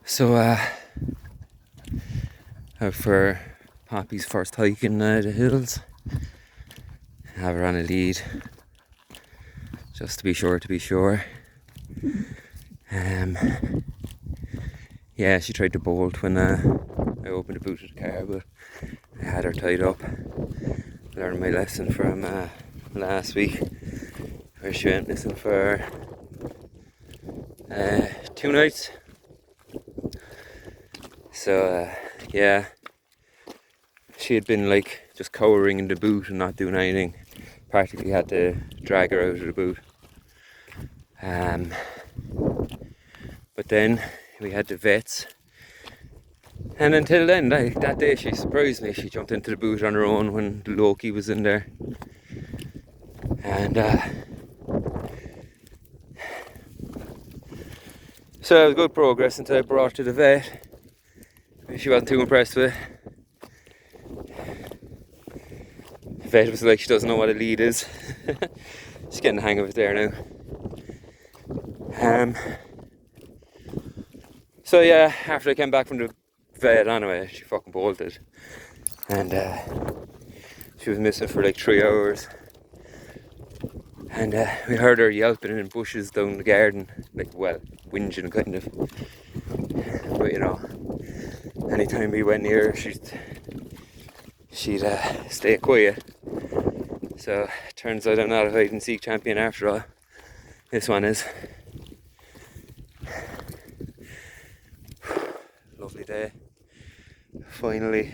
So, out for Poppy's first hike in the hills. Have her on a lead, just to be sure. Yeah, she tried to bolt when I opened the boot of the car, but I had her tied up. Learned my lesson from last week, where she went missing for 2 nights. So, yeah, she had been like just cowering in the boot and not doing anything. Practically had to drag her out of the boot. But then we had the vets, and until then, that day, she surprised me. She jumped into the boot on her own when Loki was in there, and so it was good progress until I brought her to the vet. She wasn't too impressed with it. The vet was like, she doesn't know what a lead is. She's getting the hang of it there now. So yeah, after I came back from the vet anyway, she fucking bolted. And she was missing for like 3 hours. And we heard her yelping in bushes down the garden, like, well, whinging kind of. But you know, anytime we went near her, she'd stay quiet. So turns out I'm not a hide and seek champion after all. This one is. Lovely day. Finally.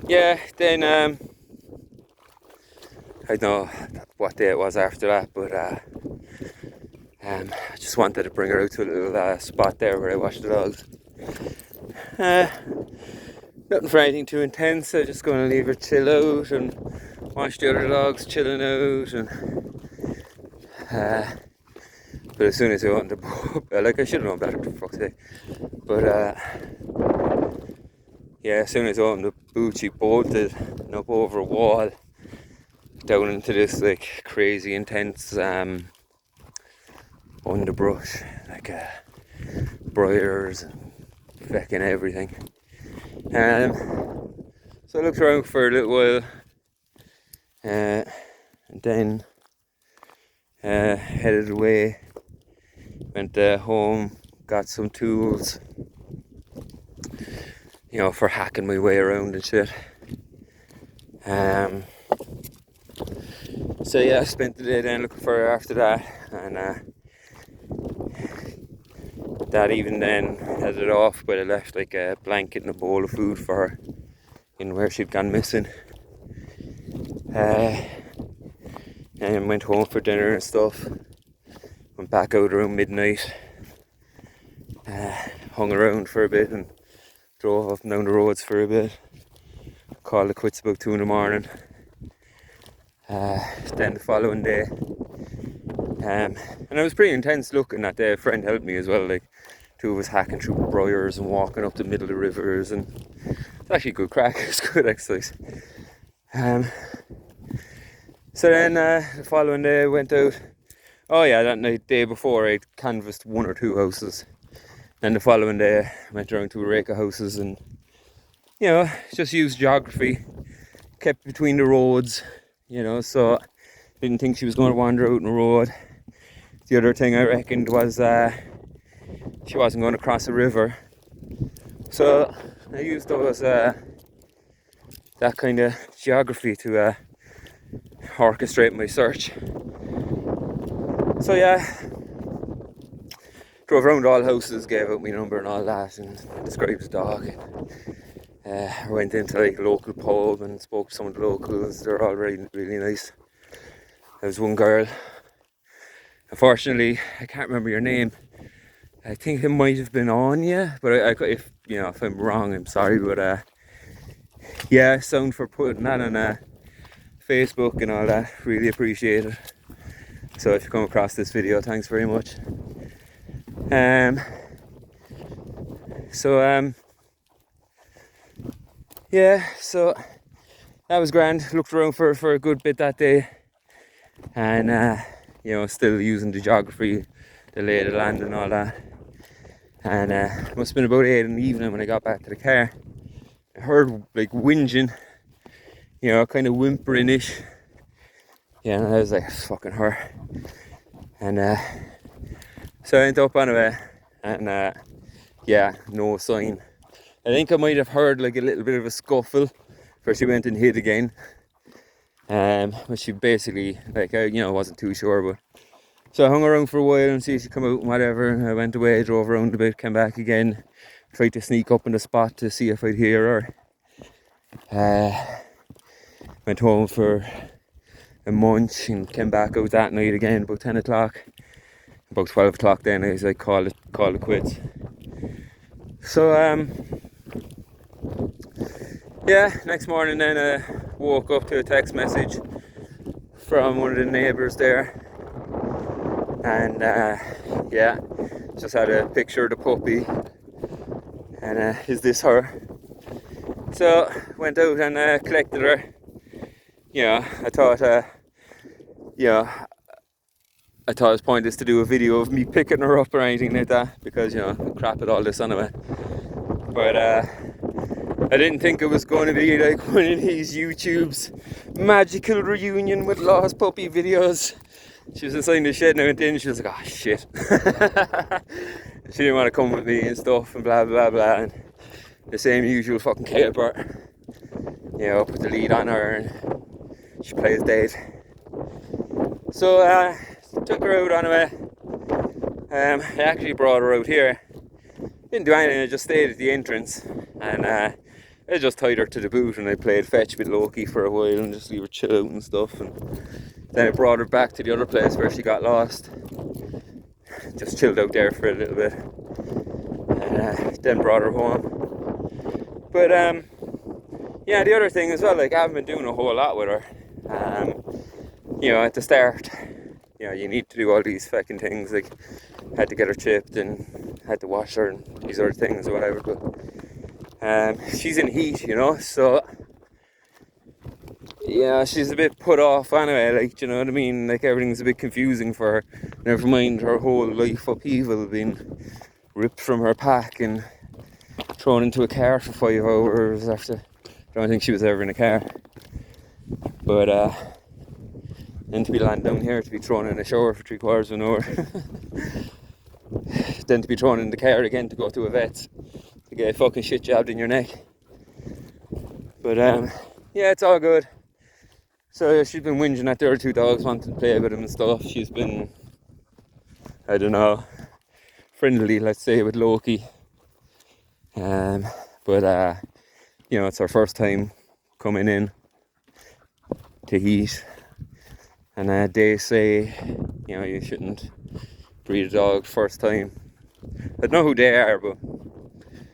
Yeah, then I don't know what day it was after that, but I just wanted to bring her out to a little spot there where I watch the dogs. Nothing for anything too intense. I'm just going to leave her chill out and watch the other dogs chilling out. And but as soon as I opened the boot, like, I should have known better, for fuck's sake. But yeah, as soon as I opened the boot, she bolted and up over a wall down into this like crazy intense underbrush, like briars and fucking everything. So I looked around for a little while, and then headed away. Went home, got some tools, you know, for hacking my way around and shit. So yeah, I spent the day then looking for her after that, and that even then headed off, but I left like a blanket and a bowl of food for her in where she'd gone missing. And went home for dinner and stuff. Went back out around midnight. Hung around for a bit and drove up and down the roads for a bit. Called it quits about 2 in the morning. Then the following day, and it was pretty intense looking that day. A friend helped me as well, like 2 of us hacking through briars and walking up the middle of the rivers, and it's actually good crack. It's good exercise. So then the following day I went out. Oh yeah, that night, day before, I canvassed 1 or 2 houses. Then the following day I went around to Eureka houses and, you know, just used geography, kept between the roads, you know, so didn't think she was going to wander out on the road. The other thing I reckoned was she wasn't going to cross a river. So I used those that kind of geography to orchestrate my search. So yeah, drove around all houses, gave out my number and all that, and described the dog. Went into like a local pub and spoke to some of the locals. They're all really nice. There was one girl. Unfortunately, I can't remember your name. I think it might have been Anya, but if I'm wrong, I'm sorry. But yeah, sound for putting that on Facebook and all that. Really appreciate it. So if you come across this video, thanks very much. Yeah, so that was grand. Looked around for a good bit that day, and you know, still using the geography, the lay of the land and all that. And it must have been about 8 in the evening when I got back to the car. I heard like whinging, you know, kind of whimpering-ish. Yeah, and I was like, it's fucking her. And so I went up anyway, and yeah, no sign. I think I might have heard like a little bit of a scuffle where she went and hid again. But she basically, like, I, you know, wasn't too sure, but so I hung around for a while and see if she'd come out and whatever. I went away, drove around a bit, came back again, tried to sneak up in the spot to see if I'd hear her. Went home for a munch and came back out that night again about 10 o'clock. About 12 o'clock then I was like, call it quits. So yeah, next morning then I woke up to a text message from one of the neighbours there, and yeah, just had a picture of the puppy, and is this her? So went out and collected her. You know, I thought it was pointless to do a video of me picking her up or anything like that, because, you know, crap at all this anyway. But I didn't think it was going to be like one of these YouTube's magical reunion with lost puppy videos. She was inside the shed and I went in and she was like, oh shit. She didn't want to come with me and stuff and blah blah blah, and the same usual fucking caper. You know, put the lead on her and she plays dead. So took her out anyway. I actually brought her out here. Didn't do anything, I just stayed at the entrance, and I just tied her to the boot and I played fetch with Loki for a while and just leave her chill out and stuff. And then I brought her back to the other place where she got lost. Just chilled out there for a little bit, and then brought her home. But yeah, the other thing as well, like, I haven't been doing a whole lot with her. You know, at the start, you know, you need to do all these fucking things, like had to get her chipped and had to wash her and these other things or whatever, but she's in heat, you know, so yeah, she's a bit put off anyway, like, you know what I mean, like everything's a bit confusing for her, never mind her whole life upheaval, being ripped from her pack and thrown into a car for 5 hours after, I don't think she was ever in a car, but then to be landing down here, to be thrown in a shower for 3/4 of an hour, then to be thrown in the car again to go to a vet's to get fucking shit jabbed in your neck. But yeah, it's all good. So she's been whinging at the other 2 dogs, wanting to play with them and stuff. She's been, I don't know, friendly, let's say, with Loki. But you know, it's her first time coming in to heat. And they say, you know, you shouldn't breed a dog first time. I don't know who they are, but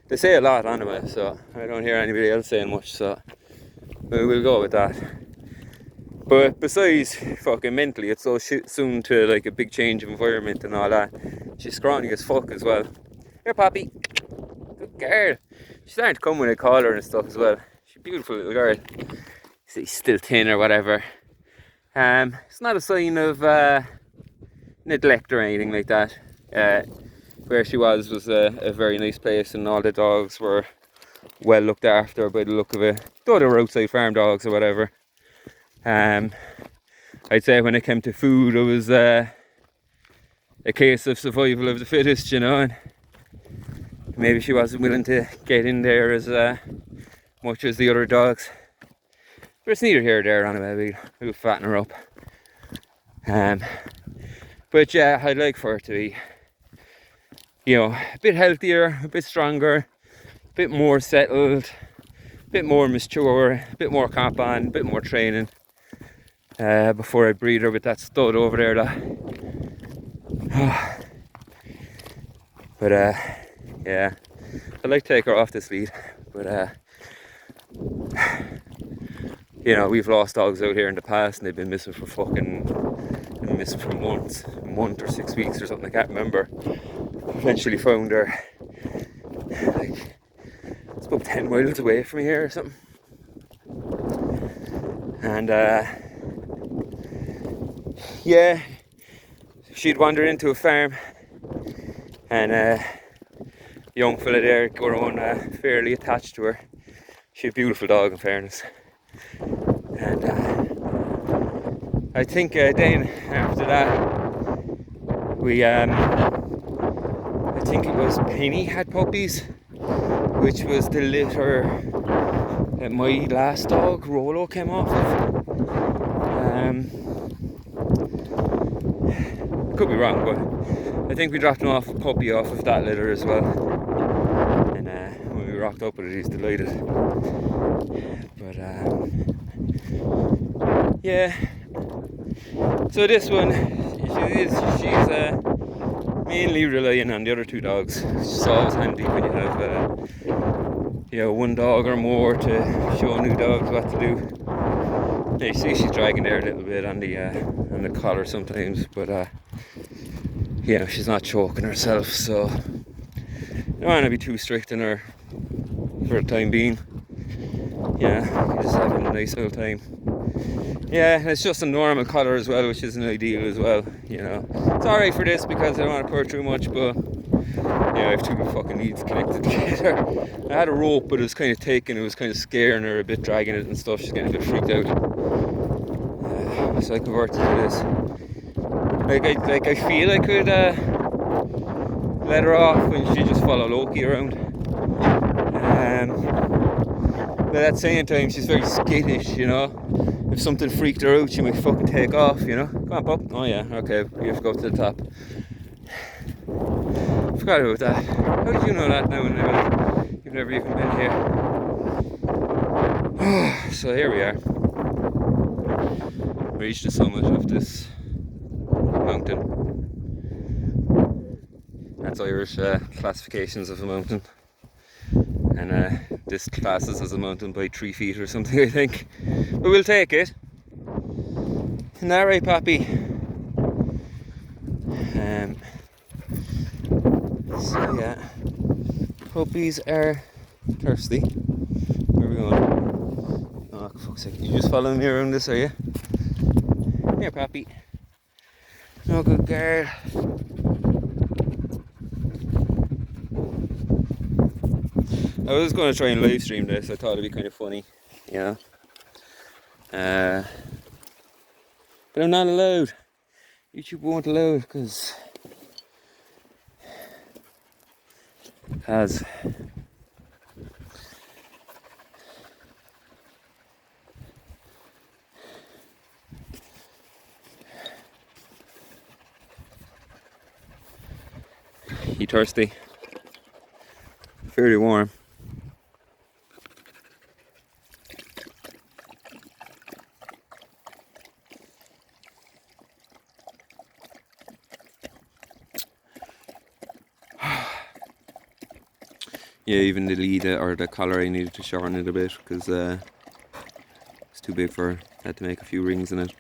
they say a lot anyway, so I don't hear anybody else saying much, so we'll go with that. But besides fucking mentally, it's so soon to like a big change of environment and all that. She's scrawny as fuck as well. Here, Poppy. Good girl. She's starting to come when I call her and stuff as well. She's a beautiful little girl. She's still thin or whatever. It's not a sign of neglect or anything like that. Where she was a very nice place, and all the dogs were well looked after by the look of it. Though they were outside farm dogs or whatever. I'd say when it came to food, it was a case of survival of the fittest, you know. And maybe she wasn't willing to get in there as much as the other dogs. But it's neither here or there anyway, we'll fatten her up. But yeah, I'd like for her to be, you know, a bit healthier, a bit stronger, a bit more settled, a bit more mature, a bit more comp on, a bit more training. Before I breed her with that stud over there. But yeah, I'd like to take her off this lead, but you know, we've lost dogs out here in the past and they've been missing for months, a month or 6 weeks or something, I can't remember. Eventually found her, like, it's about 10 miles away from here or something. And yeah, she'd wandered into a farm, and young fella there grown fairly attached to her. She's a beautiful dog, in fairness. And I think then after that, I think it was Penny had puppies, which was the litter that my last dog Rolo came off of. Could be wrong, but I think we dropped him off a puppy off of that litter as well. And when we rocked up with it, he's delighted. But yeah. So this one, she's mainly relying on the other two dogs. It's always handy when you have one dog or more to show new dogs what to do. You see she's dragging there a little bit on the collar sometimes, but she's not choking herself, so I don't want to be too strict on her for the time being. Just having a nice little time. And it's just a normal collar as well, which isn't ideal as well. It's alright for this because I don't want to purr too much, but I have two fucking leads connected together. I had a rope, but it was kind of taken. It was kind of scaring her a bit, dragging it and stuff. She's getting a bit freaked out. So I converted to this. I feel I could let her off when she just follow Loki around. But at the same time, she's very skittish, If something freaked her out, she might fucking take off, Come on, pup. Oh yeah, okay, we have to go to the top. Forgot about that. How did you know that now? You've never even been here. So here we are. Reached the summit of this mountain. That's Irish classifications of a mountain. And this classes as a mountain by 3 feet or something, I think. But we'll take it. Isn't that right, Pappy? So yeah, puppies are thirsty. Where are we going? Oh, for fuck's sake, you just following me around this, are you? Here, Pappy. No good girl. I was going to try and live stream this. I thought it'd be kind of funny, but I'm not allowed. YouTube won't allow it because you thirsty? Fairly warm. Even the lead or the collar, I needed to shorten it a bit because it's too big for her. I had to make a few rings in it.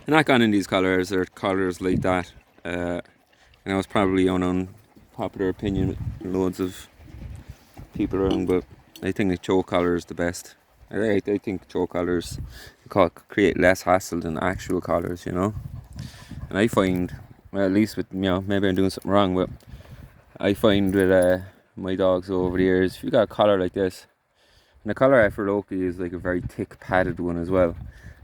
And not gone in these collars or collars like that. And I was probably on unpopular opinion with loads of people around, but I think the choke collar is the best. I think choke collars create less hassle than actual collars, And I find, well, at least with, maybe I'm doing something wrong, but I find with my dogs over the years, if you got a collar like this, and the collar I have for Loki is like a very thick padded one as well,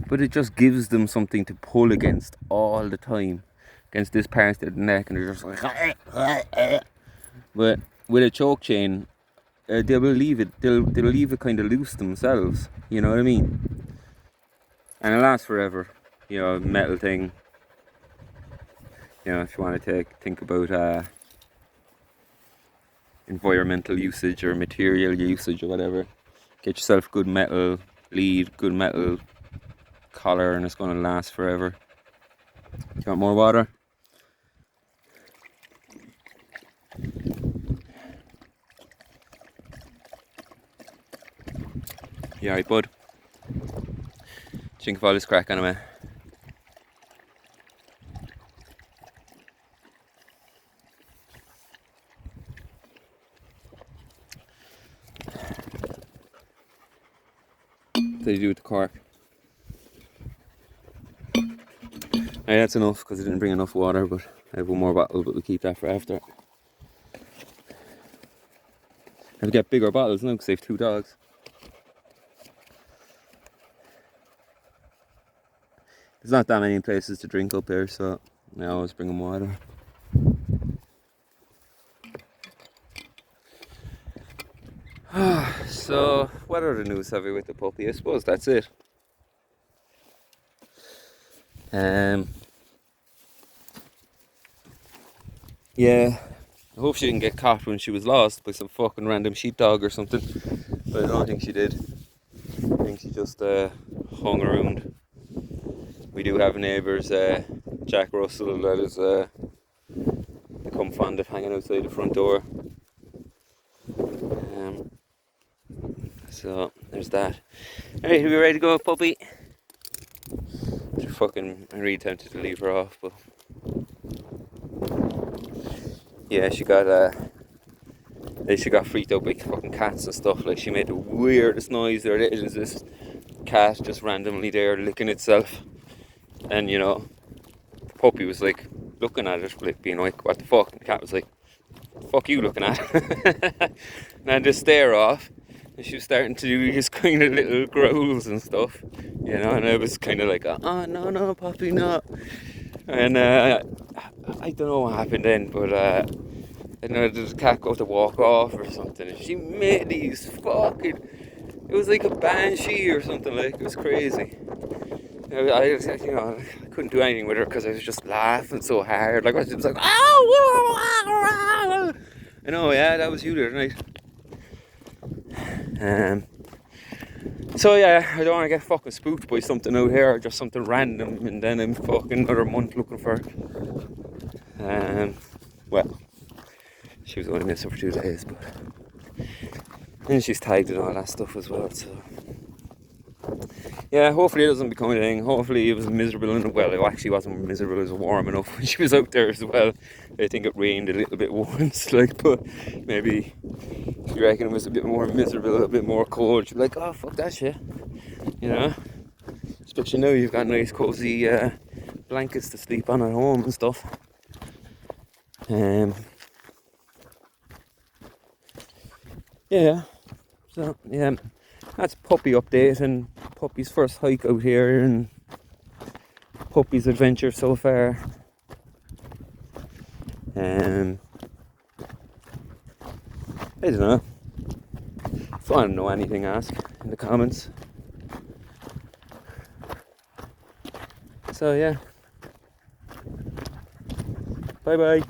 but it just gives them something to pull against all the time, against this part of the neck, and they're just like, but with a choke chain, they'll leave it kind of loose themselves, you know what I mean? And it lasts forever, metal thing. If you want to think about environmental usage or material usage or whatever, get yourself good metal lead, good metal collar, and it's going to last forever. You want more water? Yeah, right, bud. Think of all this crack anyway. What did you do with the cork? Hey, that's enough because I didn't bring enough water, but I have one more bottle, but we'll keep that for after. I have to get bigger bottles now because I have 2 dogs. There's not that many places to drink up here, so I always bring them water. So, what other news have we with the puppy? I suppose that's it. Yeah, I hope she didn't get caught when she was lost by some fucking random sheepdog or something, but I don't think she did. I think she just hung around. We do have neighbours, Jack Russell, that is become fond of hanging outside the front door. So there's that. Alright, are we ready to go, puppy? I'm really tempted to leave her off, but yeah, she got freaked out by fucking cats and stuff. Like, she made the weirdest noise there. It is this cat just randomly there licking itself, and you know, the puppy was like looking at it, like being like, "What the fuck?" And the cat was like, "Fuck you looking at?" And then just stare off. And she was starting to do these kind of little growls and stuff, you know, and I was kind of like, "Oh, no, puppy, no." And I don't know what happened then, but I know the cat got to walk off or something, and she made these fucking, it was like a banshee or something, like, it was crazy. I couldn't do anything with her because I was just laughing so hard. Like, I was just like, "Oh!" I know, yeah, that was you the other night. So yeah, I don't want to get fucking spooked by something out here, or just something random, and then I'm fucking another month looking for it. Well, she was only missing for 2 days, but and she's tagged and all that stuff as well, so yeah, hopefully it doesn't become anything. Hopefully it was miserable, and well, it actually wasn't miserable, it was warm enough when she was out there as well. I think it rained a little bit once, like, but maybe if you reckon it was a bit more miserable, a bit more cold, you'd be like, "Oh, fuck that shit," you know. Especially now you've got nice cozy blankets to sleep on at home and stuff. Yeah, so yeah, that's puppy update and puppy's first hike out here and puppy's adventure so far. I don't know. If I don't know anything, ask in the comments. So yeah, bye bye.